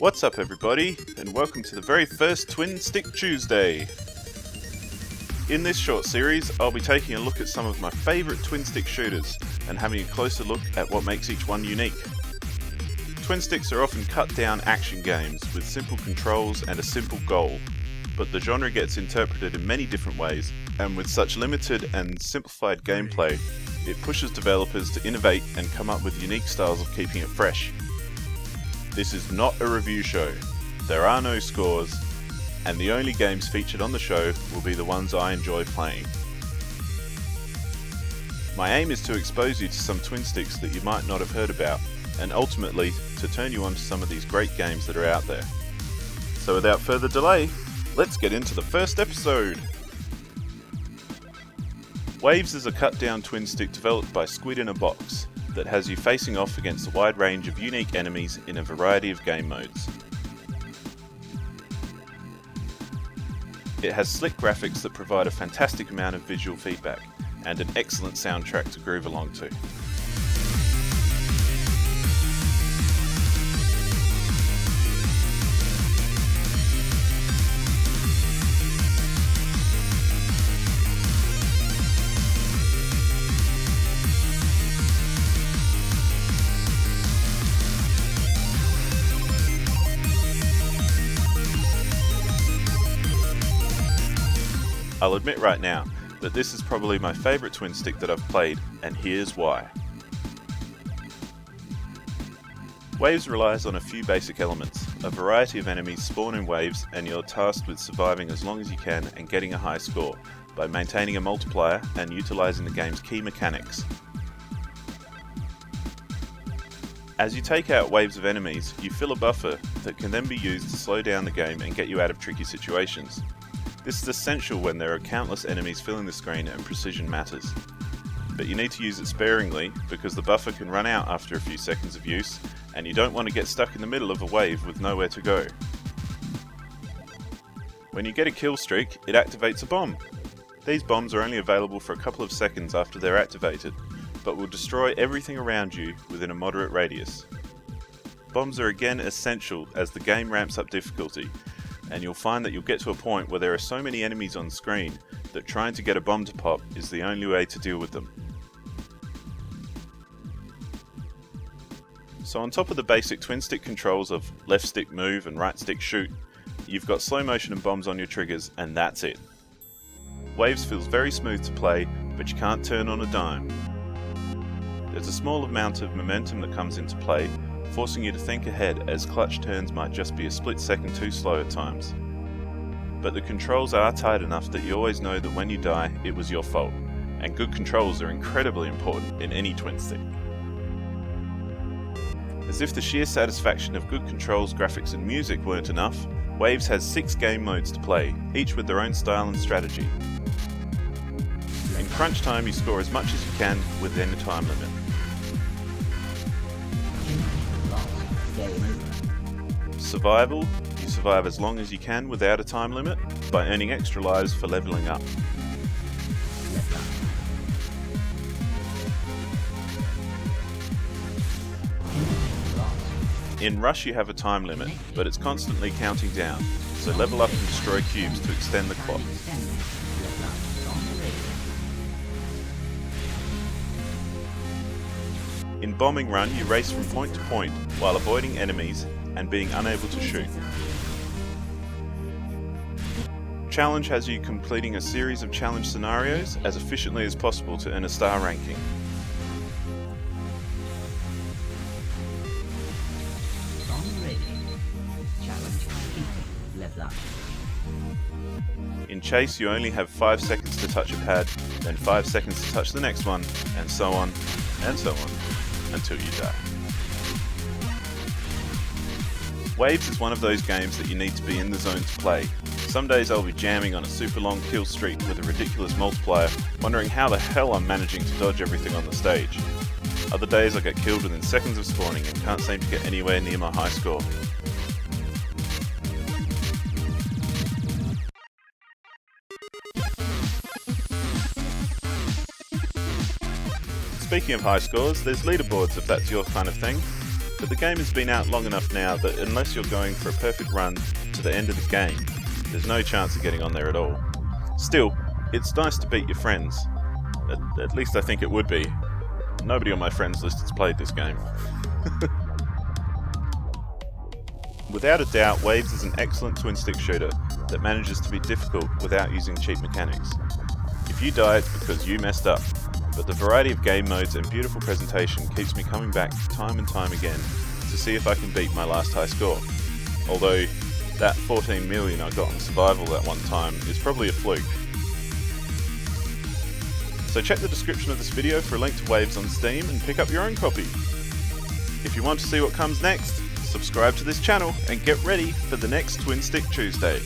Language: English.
What's up everybody, and welcome to the very first Twin Stick Tuesday. In this short series, I'll be taking a look at some of my favourite twin stick shooters and having a closer look at what makes each one unique. Twin sticks are often cut down action games with simple controls and a simple goal, but the genre gets interpreted in many different ways, and with such limited and simplified gameplay, it pushes developers to innovate and come up with unique styles of keeping it fresh. This is not a review show, there are no scores, and the only games featured on the show will be the ones I enjoy playing. My aim is to expose you to some twin sticks that you might not have heard about, and ultimately to turn you on to some of these great games that are out there. So without further delay, let's get into the first episode! Waves is a cut down twin stick developed by Squid in a box that has you facing off against a wide range of unique enemies in a variety of game modes. It has slick graphics that provide a fantastic amount of visual feedback and an excellent soundtrack to groove along to. I'll admit right now that this is probably my favourite twin stick that I've played, and here's why. Waves relies on a few basic elements. A variety of enemies spawn in waves, and you're tasked with surviving as long as you can and getting a high score by maintaining a multiplier and utilising the game's key mechanics. As you take out waves of enemies, you fill a buffer that can then be used to slow down the game and get you out of tricky situations. This is essential when there are countless enemies filling the screen and precision matters. But you need to use it sparingly because the buffer can run out after a few seconds of use, and you don't want to get stuck in the middle of a wave with nowhere to go. When you get a kill streak, it activates a bomb. These bombs are only available for a couple of seconds after they're activated, but will destroy everything around you within a moderate radius. Bombs are again essential as the game ramps up difficulty, and you'll find that you'll get to a point where there are so many enemies on screen that trying to get a bomb to pop is the only way to deal with them. So on top of the basic twin stick controls of left stick move and right stick shoot, you've got slow motion and bombs on your triggers, and that's it. Waves feels very smooth to play, but you can't turn on a dime. There's a small amount of momentum that comes into play, forcing you to think ahead as clutch turns might just be a split second too slow at times. But the controls are tight enough that you always know that when you die, it was your fault, and good controls are incredibly important in any twin stick. As if the sheer satisfaction of good controls, graphics and music weren't enough, Waves has 6 game modes to play, each with their own style and strategy. In crunch time you score as much as you can within a time limit. Survival, you survive as long as you can without a time limit by earning extra lives for leveling up. In Rush you have a time limit, but it's constantly counting down, so level up and destroy cubes to extend the clock. In Bombing Run you race from point to point while avoiding enemies and being unable to shoot. Challenge has you completing a series of challenge scenarios as efficiently as possible to earn a star ranking. In Chase you only have 5 seconds to touch a pad, then 5 seconds to touch the next one, and so on, until you die. Waves is one of those games that you need to be in the zone to play. Some days I'll be jamming on a super long kill streak with a ridiculous multiplier, wondering how the hell I'm managing to dodge everything on the stage. Other days I get killed within seconds of spawning and can't seem to get anywhere near my high score. Speaking of high scores, there's leaderboards if that's your kind of thing. but the game has been out long enough now that unless you're going for a perfect run to the end of the game, there's no chance of getting on there at all. Still, it's nice to beat your friends. At least I think it would be. Nobody on my friends list has played this game. Without a doubt, Waves is an excellent twin-stick shooter that manages to be difficult without using cheap mechanics. If you die, it's because you messed up, but the variety of game modes and beautiful presentation keeps me coming back time and time again to see if I can beat my last high score. Although, that 14 million I got on survival that one time is probably a fluke. So check the description of this video for a link to Waves on Steam and pick up your own copy. If you want to see what comes next, subscribe to this channel and get ready for the next Twin Stick Tuesday.